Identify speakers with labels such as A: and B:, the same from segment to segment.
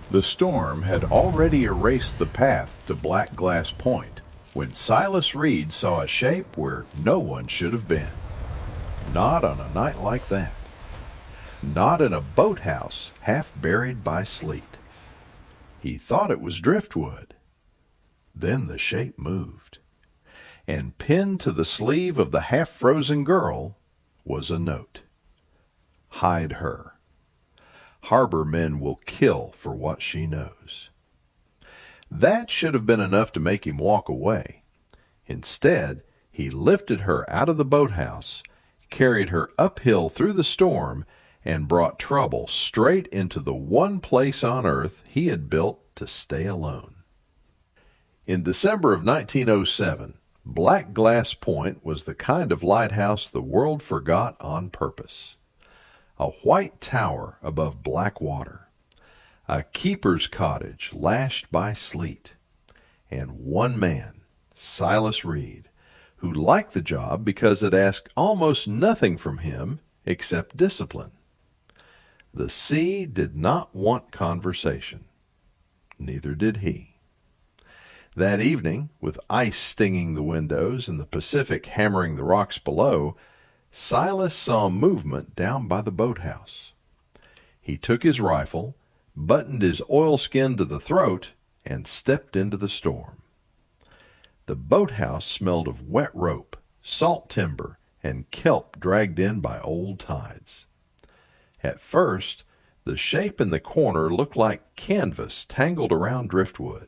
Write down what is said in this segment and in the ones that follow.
A: The storm had already erased the path to Blackglass Point when Silas Reed saw a shape where no one should have been. Not on a night like that. Not in a boathouse half buried by sleet. He thought it was driftwood. Then the shape moved, and pinned to the sleeve of the half-frozen girl was a note. Hide her. Harbor men will kill for what she knows. That should have been enough to make him walk away. Instead, he lifted her out of the boathouse, carried her uphill through the storm, and brought trouble straight into the one place on earth he had built to stay alone. In December of 1907, Blackglass Point was the kind of lighthouse the world forgot on purpose. A white tower above black water, a keeper's cottage lashed by sleet, and one man, Silas Reed, who liked the job because it asked almost nothing from him except discipline. The sea did not want conversation. Neither did he. That evening, with ice stinging the windows and the Pacific hammering the rocks below, Silas saw movement down by the boathouse. He took his rifle, buttoned his oilskin to the throat, and stepped into the storm. The boathouse smelled of wet rope, salt timber, and kelp dragged in by old tides. At first, the shape in the corner looked like canvas tangled around driftwood.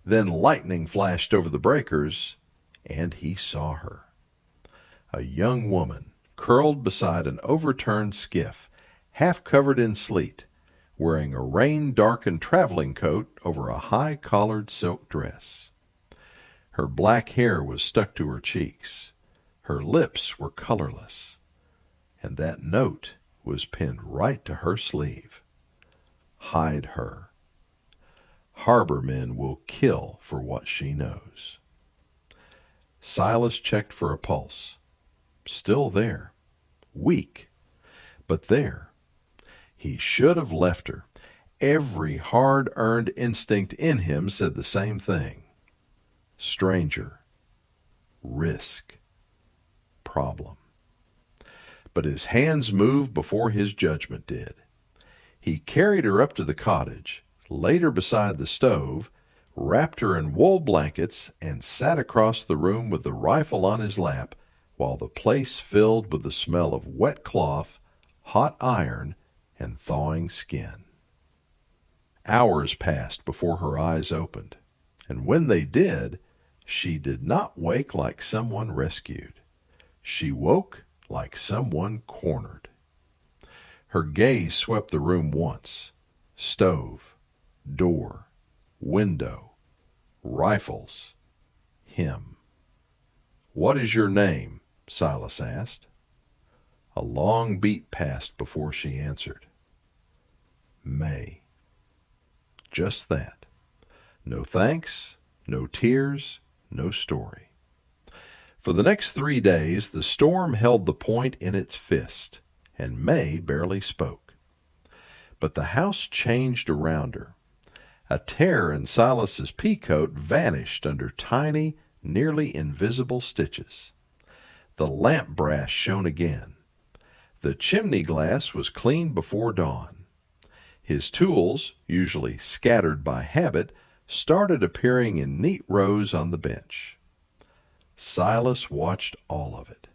A: Then lightning flashed over the breakers, and he saw her. A young woman, curled beside an overturned skiff, half covered in sleet, wearing a rain-darkened traveling coat over a high-collared silk dress. Her black hair was stuck to her cheeks. Her lips were colorless. And that note was pinned right to her sleeve. Hide her. Harbor men will kill for what she knows. Silas checked for a pulse. Still there. Weak, but there. He should have left her. Every hard-earned instinct in him said the same thing. Stranger. Risk. Problem. But his hands moved before his judgment did. He carried her up to the cottage, laid her beside the stove, wrapped her in wool blankets, and sat across the room with the rifle on his lap, while the place filled with the smell of wet cloth, hot iron, and thawing skin. Hours passed before her eyes opened, and when they did, she did not wake like someone rescued. She woke like someone cornered. Her gaze swept the room once. Stove, door, window, rifles, him. "What is your name?" Silas asked. A long beat passed before she answered. May. Just that. No thanks, no tears, no story. For the next 3 days, the storm held the point in its fist, and May barely spoke. But the house changed around her. A tear in Silas's peacoat vanished under tiny, nearly invisible stitches. The lamp brass shone again. The chimney glass was cleaned before dawn. His tools, usually scattered by habit, started appearing in neat rows on the bench. Silas watched all of it.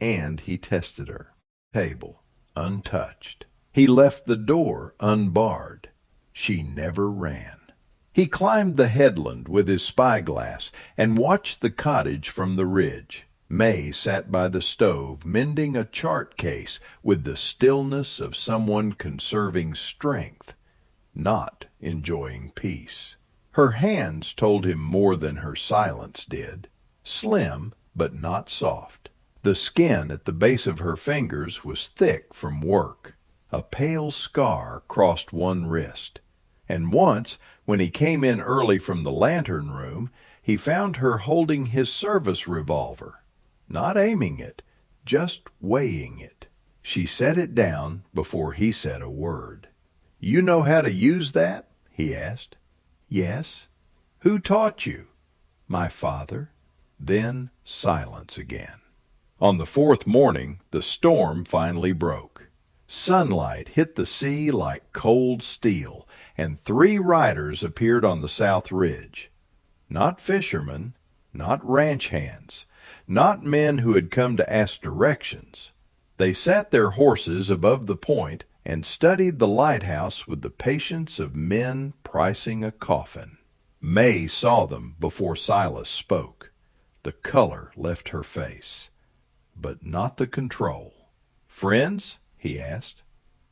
A: And he tested her. Table, untouched. He left the door unbarred. She never ran. He climbed the headland with his spyglass and watched the cottage from the ridge. May sat by the stove, mending a chart case with the stillness of someone conserving strength, not enjoying peace. Her hands told him more than her silence did. Slim, but not soft. The skin at the base of her fingers was thick from work. A pale scar crossed one wrist. And once, when he came in early from the lantern room, he found her holding his service revolver. Not aiming it, just weighing it. She set it down before he said a word. "You know how to use that?" he asked. "Yes." "Who taught you?" "My father." Then silence again. On the fourth morning, the storm finally broke. Sunlight hit the sea like cold steel, and 3 riders appeared on the south ridge. Not fishermen, not ranch hands, not men who had come to ask directions. They sat their horses above the point and studied the lighthouse with the patience of men pricing a coffin. May saw them before Silas spoke. The color left her face, but not the control. "Friends?" he asked.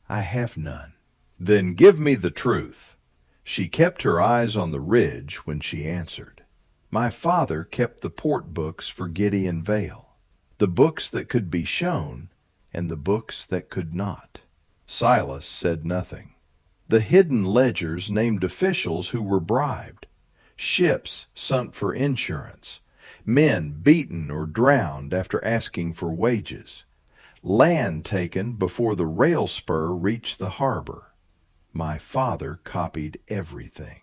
A: "I have none." "Then give me the truth." She kept her eyes on the ridge when she answered. "My father kept the port books for Gideon Vale, the books that could be shown and the books that could not." Silas said nothing. The hidden ledgers named officials who were bribed, ships sunk for insurance, men beaten or drowned after asking for wages, land taken before the rail spur reached the harbor. My father copied everything.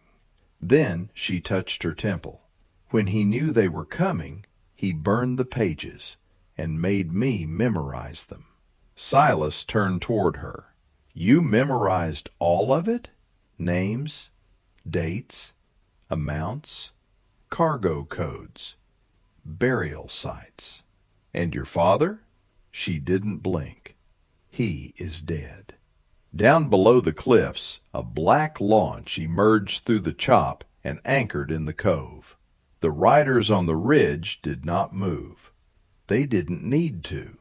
A: Then she touched her temple. When he knew they were coming, he burned the pages and made me memorize them. Silas turned toward her. "You memorized all of it? Names, dates, amounts, cargo codes, burial sites. And your father?" She didn't blink. "He is dead." Down below the cliffs, a black launch emerged through the chop and anchored in the cove. The riders on the ridge did not move. They didn't need to.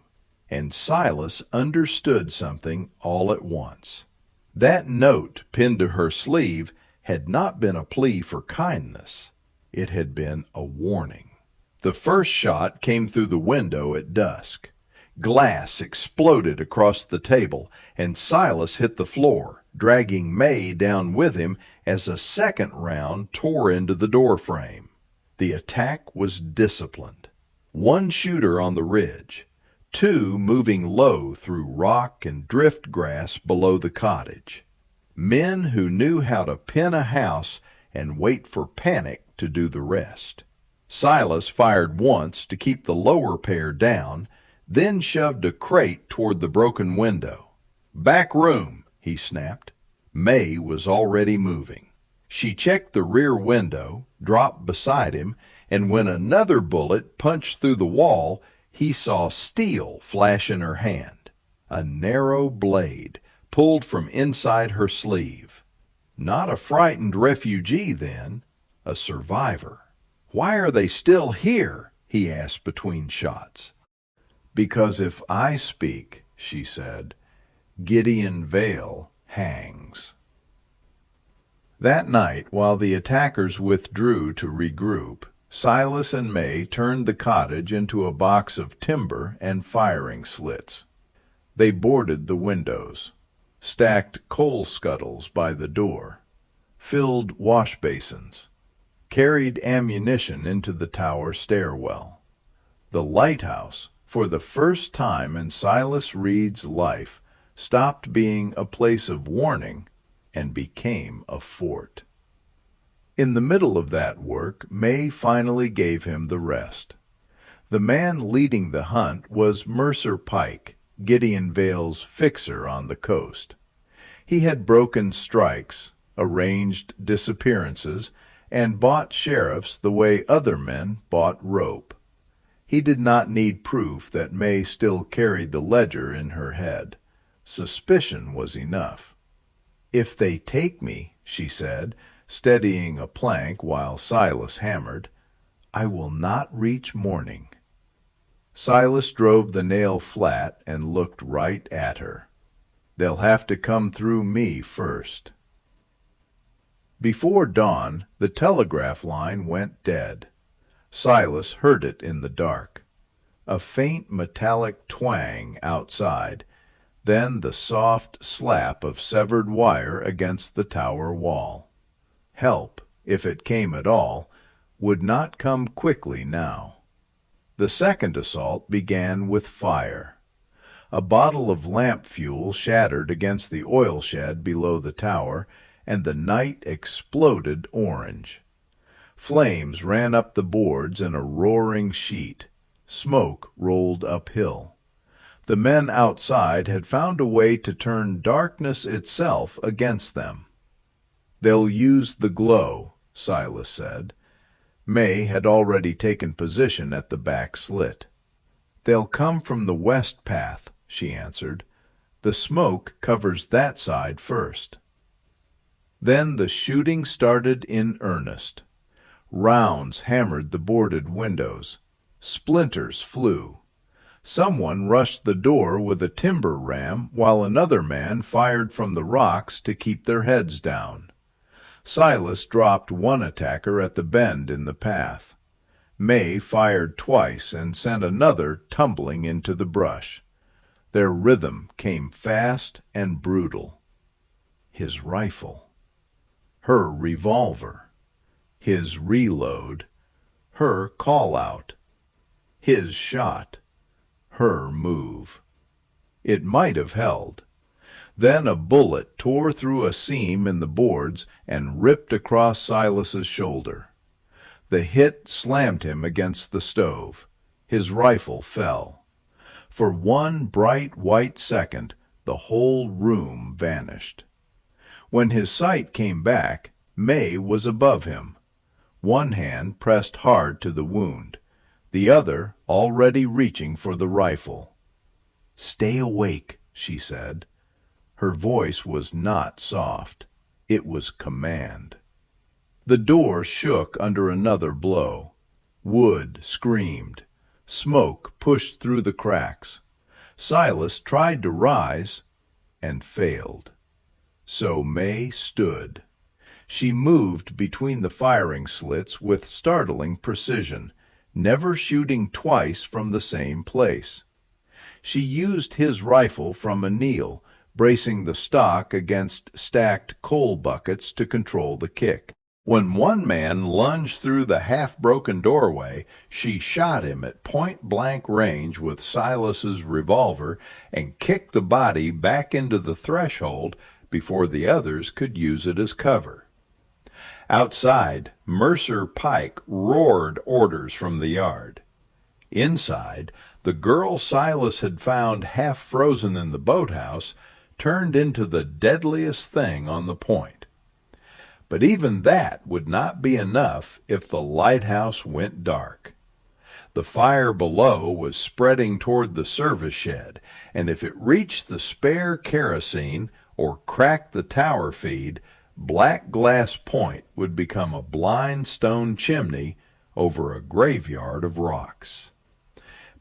A: And Silas understood something all at once. That note pinned to her sleeve had not been a plea for kindness. It had been a warning. The first shot came through the window at dusk. Glass exploded across the table, and Silas hit the floor, dragging May down with him as a second round tore into the doorframe. The attack was disciplined. 1 shooter on the ridge, 2 moving low through rock and drift grass below the cottage. Men who knew how to pin a house and wait for panic to do the rest. Silas fired once to keep the lower pair down, then shoved a crate toward the broken window. "Back room," he snapped. May was already moving. She checked the rear window, dropped beside him, and when another bullet punched through the wall, he saw steel flash in her hand. A narrow blade pulled from inside her sleeve. Not a frightened refugee, then. A survivor. "Why are they still here?" he asked between shots. "Because if I speak," she said, "Gideon Vale hangs." That night, while the attackers withdrew to regroup, Silas and May turned the cottage into a box of timber and firing slits. They boarded the windows, stacked coal scuttles by the door, filled wash basins, carried ammunition into the tower stairwell. The lighthouse, for the first time in Silas Reed's life, stopped being a place of warning and became a fort. In the middle of that work, May finally gave him the rest. The man leading the hunt was Mercer Pike, Gideon Vale's fixer on the coast. He had broken strikes, arranged disappearances, and bought sheriffs the way other men bought rope. He did not need proof that May still carried the ledger in her head. Suspicion was enough. "If they take me," she said, steadying a plank while Silas hammered, "I will not reach morning." Silas drove the nail flat and looked right at her. "They'll have to come through me first." Before dawn, the telegraph line went dead. Silas heard it in the dark. A faint metallic twang outside, then the soft slap of severed wire against the tower wall. Help, if it came at all, would not come quickly now. The second assault began with fire. A bottle of lamp fuel shattered against the oil shed below the tower, and the night exploded orange. Flames ran up the boards in a roaring sheet. Smoke rolled uphill. The men outside had found a way to turn darkness itself against them. "They'll use the glow," Silas said. May had already taken position at the back slit. "They'll come from the west path," she answered. "The smoke covers that side first." Then the shooting started in earnest. Rounds hammered the boarded windows. Splinters flew. Someone rushed the door with a timber ram, while another man fired from the rocks to keep their heads down. Silas dropped one attacker at the bend in the path. May fired twice and sent another tumbling into the brush. Their rhythm came fast and brutal. His rifle. Her revolver. His reload. Her call-out. His shot. Her move. It might have held. Then a bullet tore through a seam in the boards and ripped across Silas's shoulder. The hit slammed him against the stove. His rifle fell. For one bright white second, the whole room vanished. When his sight came back, May was above him. One hand pressed hard to the wound, the other already reaching for the rifle. "Stay awake," she said. Her voice was not soft. It was command. The door shook under another blow. Wood screamed. Smoke pushed through the cracks. Silas tried to rise and failed. So May stood. She moved between the firing slits with startling precision, never shooting twice from the same place. She used his rifle from a kneel, bracing the stock against stacked coal buckets to control the kick. When one man lunged through the half-broken doorway, she shot him at point-blank range with Silas's revolver and kicked the body back into the threshold before the others could use it as cover. Outside, Mercer Pike roared orders from the yard. Inside, the girl Silas had found half frozen in the boathouse turned into the deadliest thing on the point. But even that would not be enough if the lighthouse went dark. The fire below was spreading toward the service shed, and if it reached the spare kerosene or cracked the tower feed, Blackglass Point would become a blind stone chimney over a graveyard of rocks.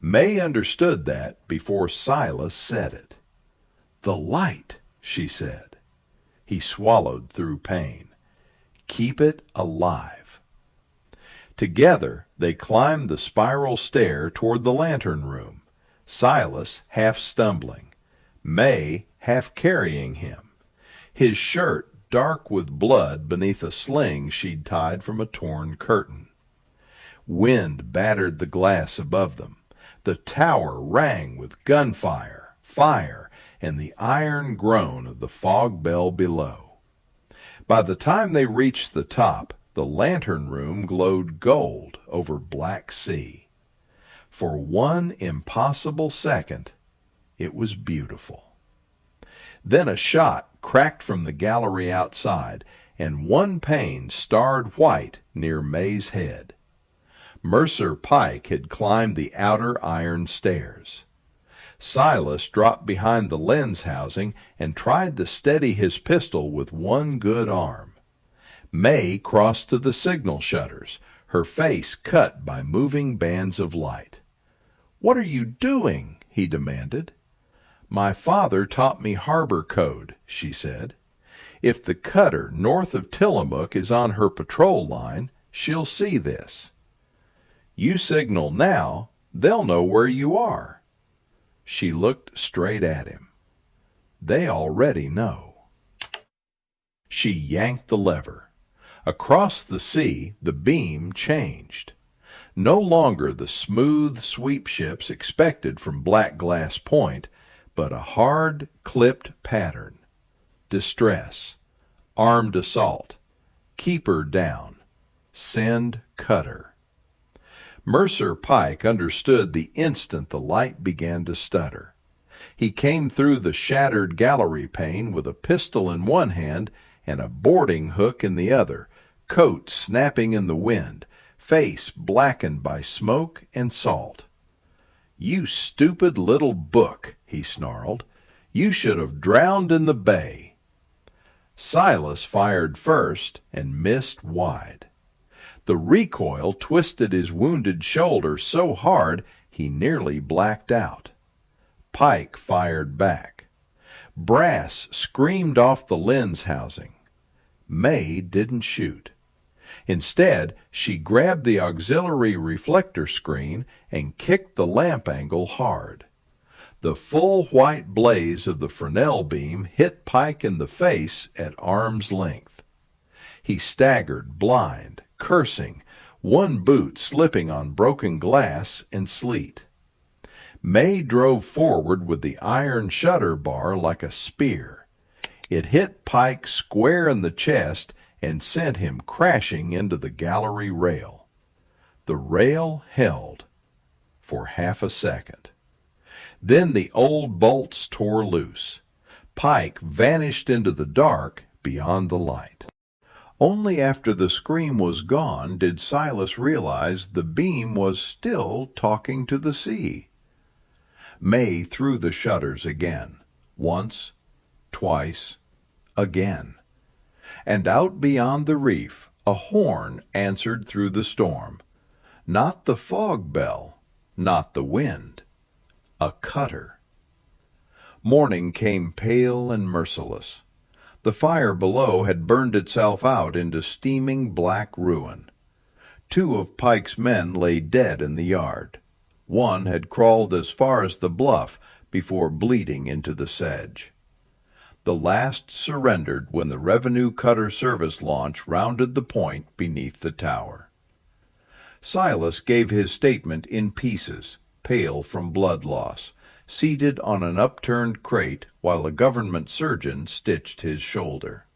A: May understood that before Silas said it. "The light," she said. He swallowed through pain. "Keep it alive." Together they climbed the spiral stair toward the lantern room, Silas half stumbling, May half carrying him, his shirt dark with blood beneath a sling she'd tied from a torn curtain. Wind battered the glass above them. The tower rang with gunfire, fire, and the iron groan of the fog bell below. By the time they reached the top, the lantern room glowed gold over black sea. For one impossible second, it was beautiful. Then a shot cracked from the gallery outside, and one pane starred white near May's head. Mercer Pike had climbed the outer iron stairs. Silas dropped behind the lens housing and tried to steady his pistol with one good arm. May crossed to the signal shutters, her face cut by moving bands of light. "What are you doing?" he demanded. "My father taught me harbor code," she said. "If the cutter north of Tillamook is on her patrol line, she'll see this. You signal now, they'll know where you are." She looked straight at him. "They already know." She yanked the lever. Across the sea, the beam changed. No longer the smooth sweep ships expected from Blackglass Point, but a hard, clipped pattern. Distress. Armed assault. Keep her down. Send cutter. Mercer Pike understood the instant the light began to stutter. He came through the shattered gallery pane with a pistol in one hand and a boarding hook in the other, coat snapping in the wind, face blackened by smoke and salt. "You stupid little book," he snarled. "You should have drowned in the bay." Silas fired first and missed wide. The recoil twisted his wounded shoulder so hard he nearly blacked out. Pike fired back. Brass screamed off the lens housing. May didn't shoot. Instead, she grabbed the auxiliary reflector screen and kicked the lamp angle hard. The full white blaze of the Fresnel beam hit Pike in the face at arm's length. He staggered, blind, cursing, one boot slipping on broken glass and sleet. May drove forward with the iron shutter bar like a spear. It hit Pike square in the chest and sent him crashing into the gallery rail. The rail held for half a second. Then the old bolts tore loose. Pike vanished into the dark beyond the light. Only after the scream was gone did Silas realize the beam was still talking to the sea. May threw the shutters again, once, twice, again. And out beyond the reef a horn answered through the storm. Not the fog bell, not the wind. A cutter. Morning came pale and merciless. The fire below had burned itself out into steaming black ruin. 2 of Pike's men lay dead in the yard. 1 had crawled as far as the bluff before bleeding into the sedge. The last surrendered when the Revenue Cutter Service launch rounded the point beneath the tower. Silas gave his statement in pieces, pale from blood loss, seated on an upturned crate while a government surgeon stitched his shoulder.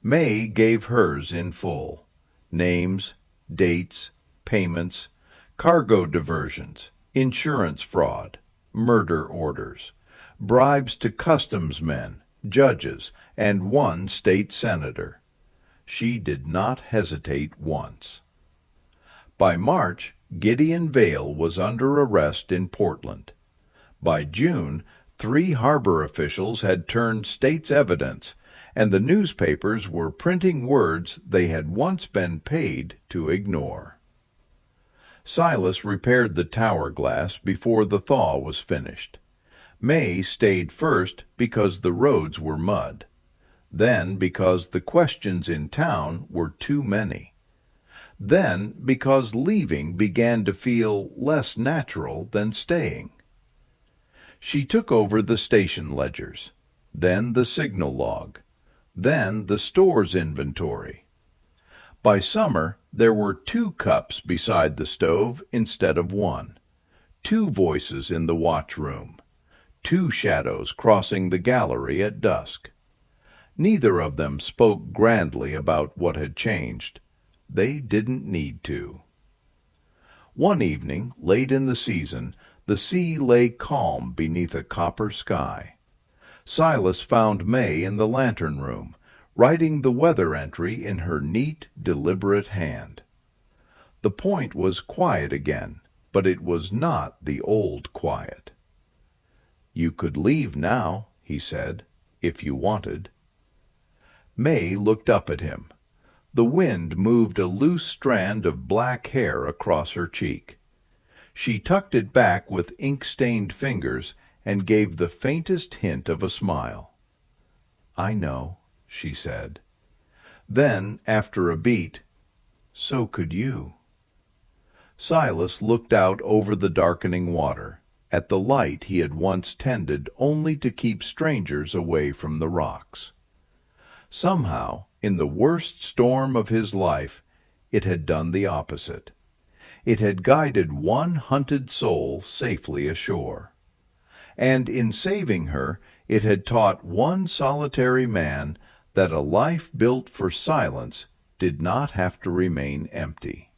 A: May gave hers in full. Names, dates, payments, cargo diversions, insurance fraud, murder orders, bribes to customs men, judges, and 1 state senator. She did not hesitate once. By March, Gideon Vale was under arrest in Portland. By June, 3 harbor officials had turned state's evidence, and the newspapers were printing words they had once been paid to ignore. Silas repaired the tower glass before the thaw was finished. May stayed first because the roads were mud, then because the questions in town were too many, then because leaving began to feel less natural than staying. She took over the station ledgers, then the signal log, then the store's inventory. By summer, there were 2 cups beside the stove instead of 1, 2 voices in the watch room, 2 shadows crossing the gallery at dusk. Neither of them spoke grandly about what had changed. They didn't need to. One evening, late in the season, the sea lay calm beneath a copper sky. Silas found May in the lantern room, writing the weather entry in her neat, deliberate hand. The point was quiet again, but it was not the old quiet. "You could leave now," he said, "if you wanted." May looked up at him. The wind moved a loose strand of black hair across her cheek. She tucked it back with ink-stained fingers and gave the faintest hint of a smile. "I know," she said. Then, after a beat, "So could you." Silas looked out over the darkening water, at the light he had once tended only to keep strangers away from the rocks. Somehow, in the worst storm of his life, it had done the opposite. It had guided one hunted soul safely ashore. and in saving her it had taught one solitary man that a life built for silence did not have to remain empty.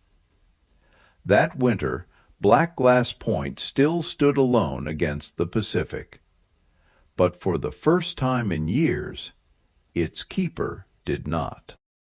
A: That winter, Blackglass Point still stood alone against the Pacific. But for the first time in years, its keeper did not.